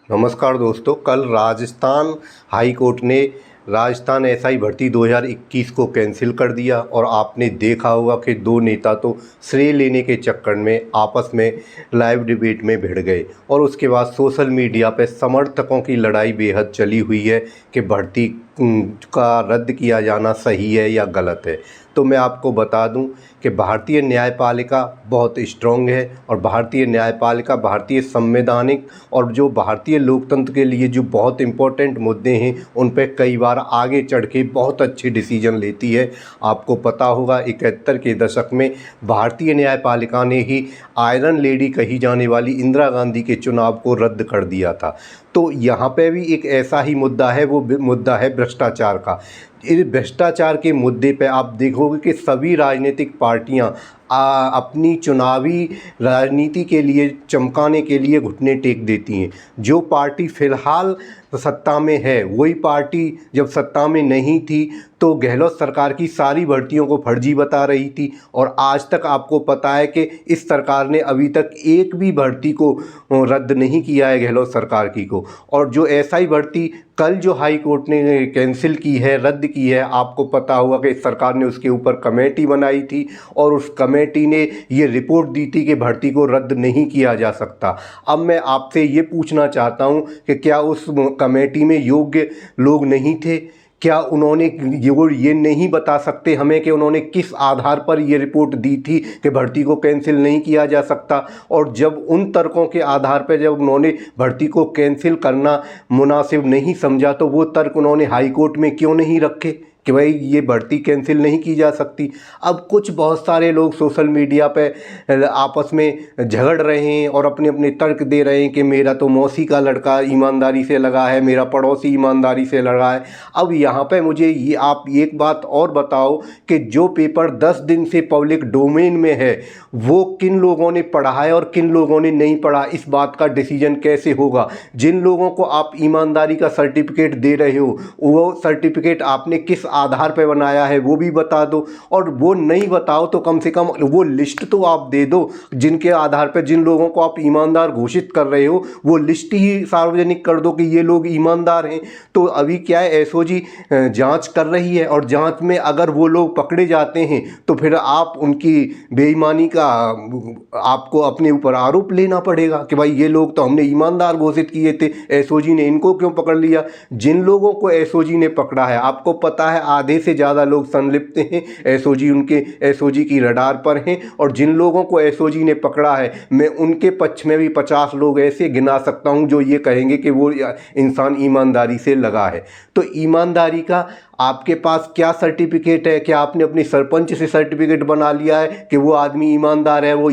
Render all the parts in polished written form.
नमस्कार दोस्तों। कल राजस्थान हाई कोर्ट ने राजस्थान एसआई भर्ती 2021 को कैंसिल कर दिया और आपने देखा होगा कि दो नेता तो श्रेय लेने के चक्कर में आपस में लाइव डिबेट में भिड़ गए और उसके बाद सोशल मीडिया पे समर्थकों की लड़ाई बेहद चली हुई है कि भर्ती का रद्द किया जाना सही है या गलत है। तो मैं आपको बता दूं कि भारतीय न्यायपालिका बहुत स्ट्रॉन्ग है और भारतीय न्यायपालिका भारतीय संवैधानिक और जो भारतीय लोकतंत्र के लिए जो बहुत इम्पोर्टेंट मुद्दे हैं उन पर कई बार आगे चढ़ के बहुत अच्छे डिसीजन लेती है। आपको पता होगा 71 के दशक में भारतीय न्यायपालिका ने ही आयरन लेडी कही जाने वाली इंदिरा गांधी के चुनाव को रद्द कर दिया था। तो यहाँ पे भी एक ऐसा ही मुद्दा है, वो मुद्दा है भ्रष्टाचार का। इस भ्रष्टाचार के मुद्दे पे आप देखोगे कि सभी राजनीतिक पार्टियां अपनी चुनावी राजनीति के लिए चमकाने के लिए घुटने टेक देती हैं। जो पार्टी फ़िलहाल सत्ता में है वही पार्टी जब सत्ता में नहीं थी तो गहलोत सरकार की सारी भर्तियों को फर्जी बता रही थी और आज तक आपको पता है कि इस सरकार ने अभी तक एक भी भर्ती को रद्द नहीं किया है गहलोत सरकार की को। और जो एसआई भर्ती कल जो हाई कोर्ट ने कैंसिल की है, रद्द की है, आपको पता होगा कि सरकार ने उसके ऊपर कमेटी बनाई थी और उस कमेटी ने ये रिपोर्ट दी थी कि भर्ती को रद्द नहीं किया जा सकता। अब मैं आपसे ये पूछना चाहता हूँ कि क्या उस कमेटी में योग्य लोग नहीं थे? क्या उन्होंने ये नहीं बता सकते हमें कि उन्होंने किस आधार पर ये रिपोर्ट दी थी कि भर्ती को कैंसिल नहीं किया जा सकता? और जब उन तर्कों के आधार पर जब उन्होंने भर्ती को कैंसिल करना मुनासिब नहीं समझा तो वो तर्क उन्होंने हाई कोर्ट में क्यों नहीं रखे कि भाई ये भर्ती कैंसिल नहीं की जा सकती? अब बहुत सारे लोग सोशल मीडिया पे आपस में झगड़ रहे हैं और अपने अपने तर्क दे रहे हैं कि मेरा तो मौसी का लड़का ईमानदारी से लगा है, मेरा पड़ोसी ईमानदारी से लगा है। अब यहाँ पे मुझे ये आप एक बात और बताओ कि जो पेपर 10 दिन से पब्लिक डोमेन में है वो किन लोगों ने पढ़ा है और किन लोगों ने नहीं पढ़ा, इस बात का डिसीजन कैसे होगा? जिन लोगों को आप ईमानदारी का सर्टिफिकेट दे रहे हो वो सर्टिफिकेट आपने किस आधार पर बनाया है वो भी बता दो, और वो नहीं बताओ तो कम से कम वो लिस्ट तो आप दे दो जिनके आधार पर जिन लोगों को आप ईमानदार घोषित कर रहे हो वो लिस्ट ही सार्वजनिक कर दो कि ये लोग ईमानदार हैं। तो अभी क्या है, एसओजी जांच कर रही है और जांच में अगर वो लोग पकड़े जाते हैं तो फिर आप उनकी बेईमानी का आपको अपने ऊपर आरोप लेना पड़ेगा कि भाई ये लोग तो हमने ईमानदार घोषित किए थे, एसओजी ने इनको क्यों पकड़ लिया? जिन लोगों को एसओजी ने पकड़ा है आपको पता है आधे से ज़्यादा लोग संलिप्त हैं, एसओजी की रडार पर हैं। और जिन लोगों को एसओजी ने पकड़ा है मैं उनके पक्ष में भी 50 लोग ऐसे गिना सकता हूं जो ये कहेंगे कि वो इंसान ईमानदारी से लगा है। तो ईमानदारी का आपके पास क्या सर्टिफिकेट है? क्या आपने अपनी सरपंच से सर्टिफिकेट बना लिया है कि वो आदमी ईमानदार है, वो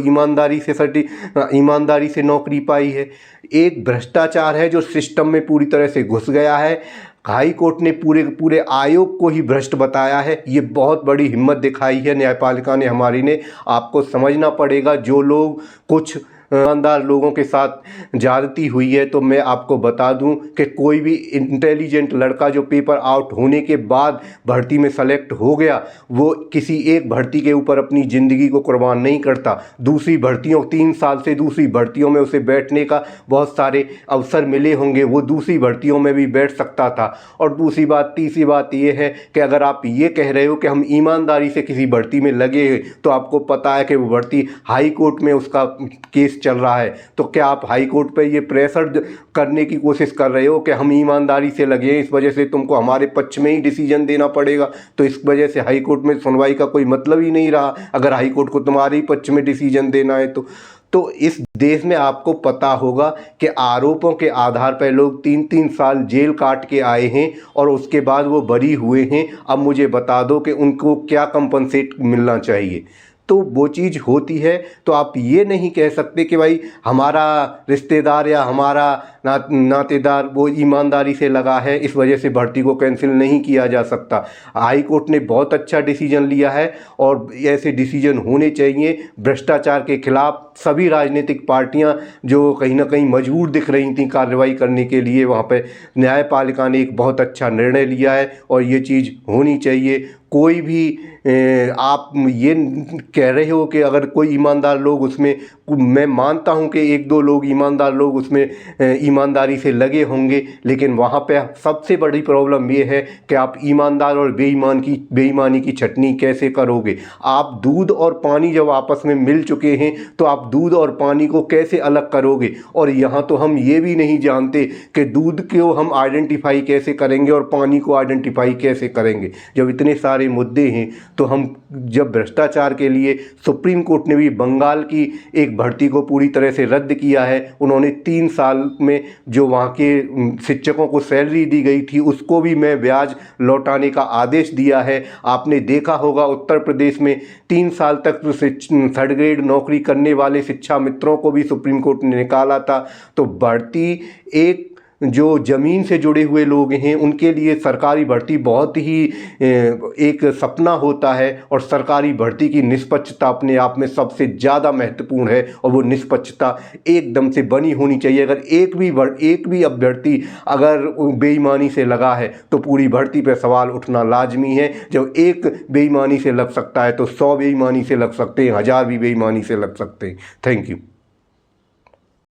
ईमानदारी से नौकरी पाई है? एक भ्रष्टाचार है जो सिस्टम में पूरी तरह से घुस गया है। हाई कोर्ट ने पूरे आयोग को ही भ्रष्ट बताया है। ये बहुत बड़ी हिम्मत दिखाई है न्यायपालिका ने हमारी ने। आपको समझना पड़ेगा जो लोग कुछ ईमानदार लोगों के साथ ज्यादती हुई है। तो मैं आपको बता दूं कि कोई भी इंटेलिजेंट लड़का जो पेपर आउट होने के बाद भर्ती में सेलेक्ट हो गया वो किसी एक भर्ती के ऊपर अपनी ज़िंदगी को कुर्बान नहीं करता। दूसरी भर्तियों 3 साल से दूसरी भर्तियों में उसे बैठने का बहुत सारे अवसर मिले होंगे, वो दूसरी भर्तियों में भी बैठ सकता था। और तीसरी बात ये है कि अगर आप ये कह रहे हो कि हम ईमानदारी से किसी भर्ती में लगे हैं तो आपको पता है कि वो भर्ती हाई कोर्ट में उसका केस चल रहा है। तो क्या आप हाई कोर्ट पे ये प्रेशर करने की कोशिश कर रहे हो कि हम ईमानदारी से लगे हैं, इस वजह से तुमको हमारे पक्ष में ही डिसीजन देना पड़ेगा? तो इस वजह से हाई कोर्ट में सुनवाई का कोई मतलब ही नहीं रहा अगर हाई कोर्ट को तुम्हारे ही पक्ष में डिसीजन देना है तो इस देश में आपको पता होगा कि आरोपों के आधार पर लोग 3-3 साल जेल काट के आए हैं और उसके बाद वो बरी हुए हैं। अब मुझे बता दो कि उनको क्या कंपनसेट मिलना चाहिए? तो वो चीज़ होती है। तो आप ये नहीं कह सकते कि भाई हमारा रिश्तेदार या हमारा नातेदार वो ईमानदारी से लगा है इस वजह से भर्ती को कैंसिल नहीं किया जा सकता। हाई कोर्ट ने बहुत अच्छा डिसीजन लिया है और ऐसे डिसीजन होने चाहिए। भ्रष्टाचार के खिलाफ सभी राजनीतिक पार्टियां जो कहीं ना कहीं मजबूर दिख रही थी कार्रवाई करने के लिए, वहाँ पे न्यायपालिका ने एक बहुत अच्छा निर्णय लिया है और ये चीज़ होनी चाहिए। कोई भी आप ये कह रहे हो कि अगर कोई ईमानदार लोग उसमें, मैं मानता हूँ कि एक दो लोग ईमानदार लोग उसमें ईमानदारी से लगे होंगे, लेकिन वहाँ पे सबसे बड़ी प्रॉब्लम ये है कि आप ईमानदार और बेईमानी की छटनी कैसे करोगे। आप दूध और पानी जब आपस में मिल चुके हैं तो आप दूध और पानी को कैसे अलग करोगे। और यहाँ तो हम ये भी नहीं जानते कि दूध को हम आइडेंटिफाई कैसे करेंगे और पानी को आइडेंटिफाई कैसे करेंगे। जब इतने सारे मुद्दे हैं तो हम, जब भ्रष्टाचार के लिए सुप्रीम कोर्ट ने भी बंगाल की एक भर्ती को पूरी तरह से रद्द किया है, उन्होंने 3 साल में जो वहाँ के शिक्षकों को सैलरी दी गई थी उसको भी मैं ब्याज लौटाने का आदेश दिया है। आपने देखा होगा उत्तर प्रदेश में 3 साल तक थर्ड ग्रेड नौकरी करने वाले शिक्षा मित्रों को भी सुप्रीम कोर्ट ने निकाला था। तो बढ़ती एक जो ज़मीन से जुड़े हुए लोग हैं उनके लिए सरकारी भर्ती बहुत ही एक सपना होता है, और सरकारी भर्ती की निष्पक्षता अपने आप में सबसे ज़्यादा महत्वपूर्ण है, और वो निष्पक्षता एकदम से बनी होनी चाहिए। अगर एक भी अभ्यर्थी अगर बेईमानी से लगा है तो पूरी भर्ती पर सवाल उठना लाजमी है। जब एक बेईमानी से लग सकता है तो 100 बेईमानी से लग सकते हैं, 1000 भी बेईमानी से लग सकते हैं। Thank you.